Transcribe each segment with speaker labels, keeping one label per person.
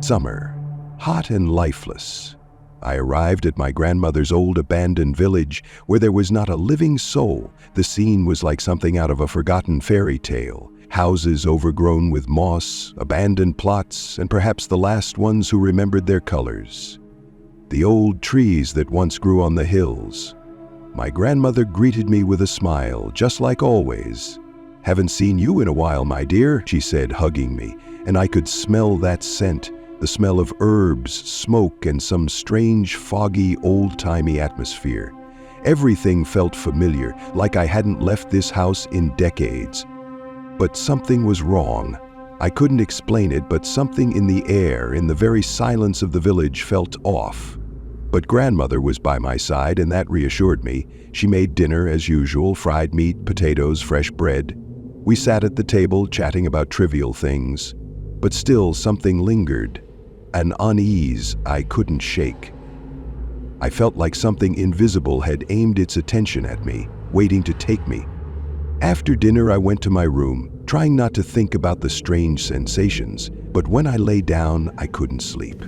Speaker 1: Summer, hot and lifeless. I arrived at my grandmother's old abandoned village where there was not a living soul. The scene was like something out of a forgotten fairy tale. Houses overgrown with moss, abandoned plots, and perhaps the last ones who remembered their colors. The old trees that once grew on the hills. My grandmother greeted me with a smile, just like always. "Haven't seen you in a while, my dear," she said, hugging me, and I could smell that scent, the smell of herbs, smoke, and some strange, foggy, old-timey atmosphere. Everything felt familiar, like I hadn't left this house in decades. But something was wrong. I couldn't explain it, but something in the air, in the very silence of the village, felt off. But grandmother was by my side, and that reassured me. She made dinner as usual, fried meat, potatoes, fresh bread. We sat at the table, chatting about trivial things. But still, something lingered. An unease I couldn't shake. I felt like something invisible had aimed its attention at me, waiting to take me. After dinner, I went to my room, trying not to think about the strange sensations, but when I lay down, I couldn't sleep.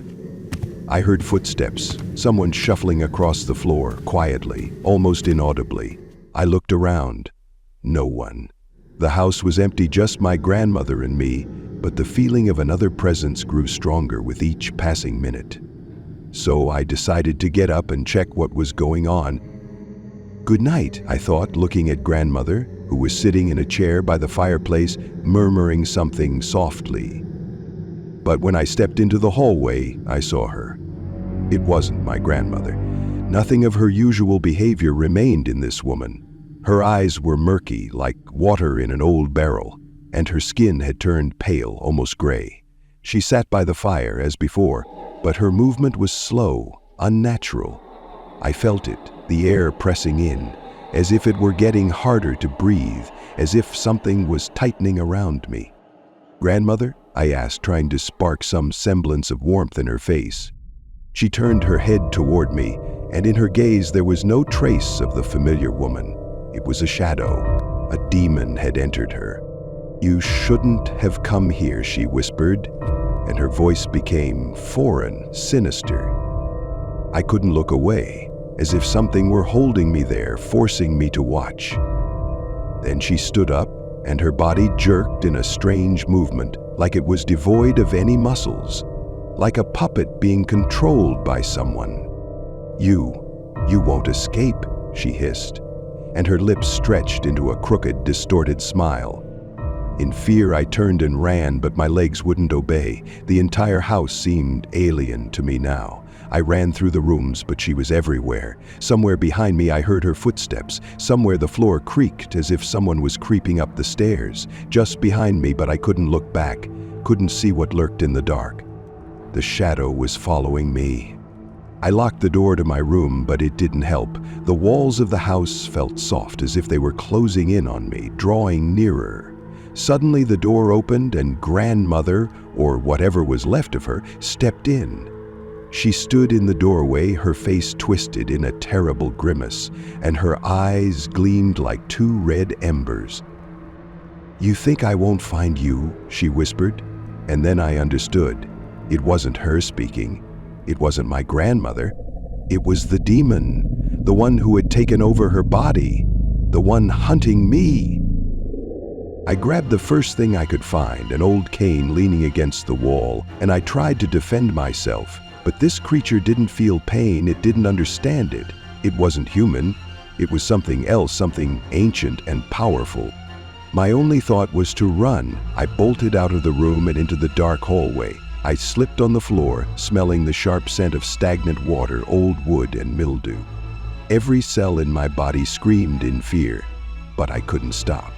Speaker 1: I heard footsteps, someone shuffling across the floor, quietly, almost inaudibly. I looked around. No one. The house was empty, just my grandmother and me, but the feeling of another presence grew stronger with each passing minute. So I decided to get up and check what was going on. "Good night," I thought, looking at grandmother, who was sitting in a chair by the fireplace, murmuring something softly. But when I stepped into the hallway, I saw her. It wasn't my grandmother. Nothing of her usual behavior remained in this woman. Her eyes were murky, like water in an old barrel, and her skin had turned pale, almost gray. She sat by the fire as before, but her movement was slow, unnatural. I felt it, the air pressing in, as if it were getting harder to breathe, as if something was tightening around me. "Grandmother?" I asked, trying to spark some semblance of warmth in her face. She turned her head toward me, and in her gaze there was no trace of the familiar woman. It was a shadow. A demon had entered her. "You shouldn't have come here," she whispered, and her voice became foreign, sinister. I couldn't look away, as if something were holding me there, forcing me to watch. Then she stood up, and her body jerked in a strange movement, like it was devoid of any muscles, like a puppet being controlled by someone. You won't escape," she hissed, and her lips stretched into a crooked, distorted smile. In fear, I turned and ran, but my legs wouldn't obey. The entire house seemed alien to me now. I ran through the rooms, but she was everywhere. Somewhere behind me, I heard her footsteps. Somewhere the floor creaked as if someone was creeping up the stairs. Just behind me, but I couldn't look back, couldn't see what lurked in the dark. The shadow was following me. I locked the door to my room, but it didn't help. The walls of the house felt soft, as if they were closing in on me, drawing nearer. Suddenly the door opened and grandmother, or whatever was left of her, stepped in. She stood in the doorway, her face twisted in a terrible grimace, and her eyes gleamed like two red embers. "You think I won't find you?" she whispered, and then I understood. It wasn't her speaking. It wasn't my grandmother. It was the demon, the one who had taken over her body, the one hunting me. I grabbed the first thing I could find, an old cane leaning against the wall, and I tried to defend myself. But this creature didn't feel pain, it didn't understand it. It wasn't human. It was something else, something ancient and powerful. My only thought was to run. I bolted out of the room and into the dark hallway. I slipped on the floor, smelling the sharp scent of stagnant water, old wood, and mildew. Every cell in my body screamed in fear, but I couldn't stop.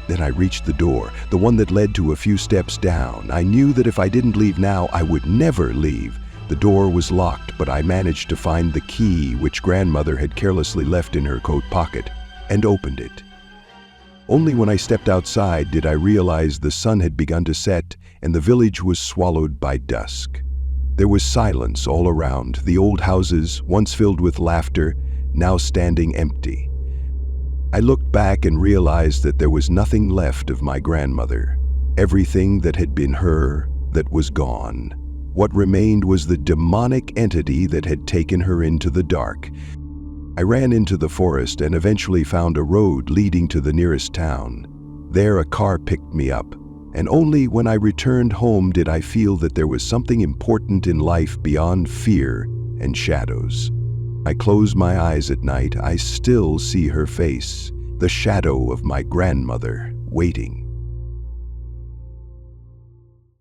Speaker 1: Then I reached the door, the one that led to a few steps down. I knew that if I didn't leave now, I would never leave. The door was locked, but I managed to find the key which grandmother had carelessly left in her coat pocket, and opened it. Only when I stepped outside did I realize the sun had begun to set and the village was swallowed by dusk. There was silence all around, the old houses, once filled with laughter, now standing empty. I looked back and realized that there was nothing left of my grandmother. Everything that had been her, that was gone. What remained was the demonic entity that had taken her into the dark. I ran into the forest and eventually found a road leading to the nearest town. There a car picked me up, and only when I returned home did I feel that there was something important in life beyond fear and shadows. I close my eyes at night, I still see her face, the shadow of my grandmother, waiting.